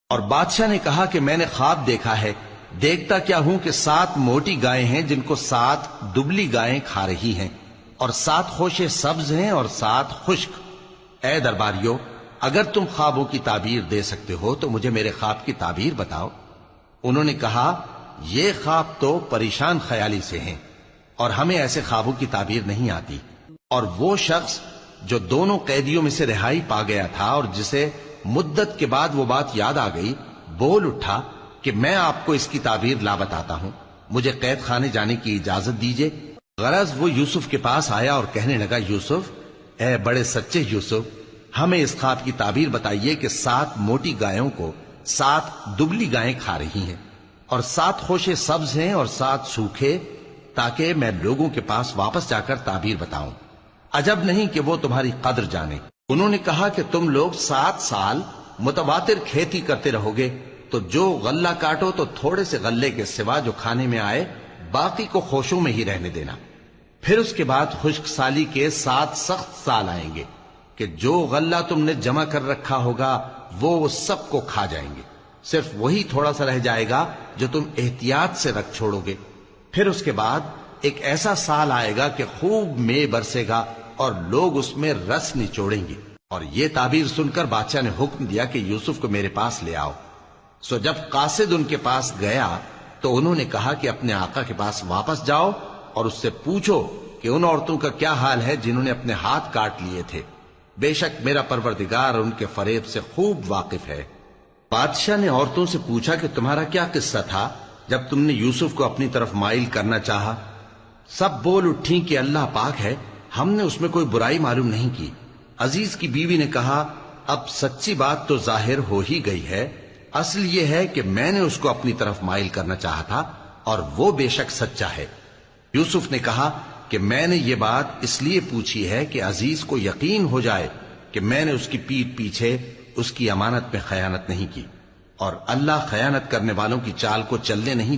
اور بادشاہ نے کہا کہ میں نے خواب دیکھا ہے، دیکھتا کیا ہوں کہ 7 موٹی گائیں ہیں جن کو 7 دبلی گائیں کھا رہی ہیں، اور 7 خوشے سبز ہیں اور 7 خشک۔ اے درباریو، اگر تم خوابوں کی تعبیر دے سکتے ہو تو مجھے میرے خواب کی تعبیر بتاؤ۔ انہوں نے کہا، یہ خواب تو پریشان خیالی سے ہیں اور ہمیں ایسے خوابوں کی تعبیر نہیں آتی۔ اور وہ شخص جو دونوں قیدیوں میں سے رہائی پا گیا تھا اور جسے مدت کے بعد وہ بات یاد آ گئی، بول اٹھا کہ میں آپ کو اس کی تعبیر لا بتاتا ہوں، مجھے قید خانے جانے کی اجازت دیجیے۔ غرض وہ یوسف کے پاس آیا اور کہنے لگا، یوسف، اے بڑے سچے یوسف، ہمیں اس خواب کی تعبیر بتائیے کہ 7 موٹی گایوں کو 7 دبلی گائیں کھا رہی ہیں، اور 7 خوشے سبز ہیں اور 7 سوکھے، تاکہ میں لوگوں کے پاس واپس جا کر تعبیر بتاؤں۔ عجب نہیں کہ وہ تمہاری قدر جانے۔ انہوں نے کہا کہ تم لوگ 7 سال متواتر کھیتی کرتے رہو گے، تو جو غلہ کاٹو تو تھوڑے سے غلے کے سوا جو کھانے میں آئے باقی کو خوشوں میں ہی رہنے دینا۔ پھر اس کے بعد خشک سالی کے 7 سخت سال آئیں گے کہ جو غلہ تم نے جمع کر رکھا ہوگا وہ سب کو کھا جائیں گے، صرف وہی تھوڑا سا رہ جائے گا جو تم احتیاط سے رکھ چھوڑو گے۔ پھر اس کے بعد ایک ایسا سال آئے گا کہ خوب مے برسے گا اور لوگ اس میں رس نچوڑیں گے۔ اور یہ تعبیر سن کر بادشاہ نے حکم دیا کہ یوسف کو میرے پاس لے آؤ۔ سو جب قاصد ان کے پاس گیا تو انہوں نے کہا کہ اپنے آقا کے پاس واپس جاؤ اور اس سے پوچھو کہ ان عورتوں کا کیا حال ہے جنہوں نے اپنے ہاتھ کاٹ لیے تھے، بے شک میرا پروردگار ان کے فریب سے خوب واقف ہے۔ بادشاہ نے عورتوں سے پوچھا کہ تمہارا کیا قصہ تھا جب تم نے یوسف کو اپنی طرف مائل کرنا چاہا؟ سب بول اٹھیں کہ اللہ پاک ہے، ہم نے اس میں کوئی برائی معلوم نہیں کی۔ عزیز کی بیوی نے کہا، اب سچی بات تو ظاہر ہو ہی گئی ہے، اصل یہ ہے کہ میں نے اس کو اپنی طرف مائل کرنا چاہا تھا اور وہ بے شک سچا ہے۔ یوسف نے کہا کہ میں نے یہ بات اس لیے پوچھی ہے کہ عزیز کو یقین ہو جائے کہ میں نے اس کی پیٹھ پیچھے اس کی امانت میں خیانت نہیں کی، اور اللہ خیانت کرنے والوں کی چال کو چلنے نہیں دے۔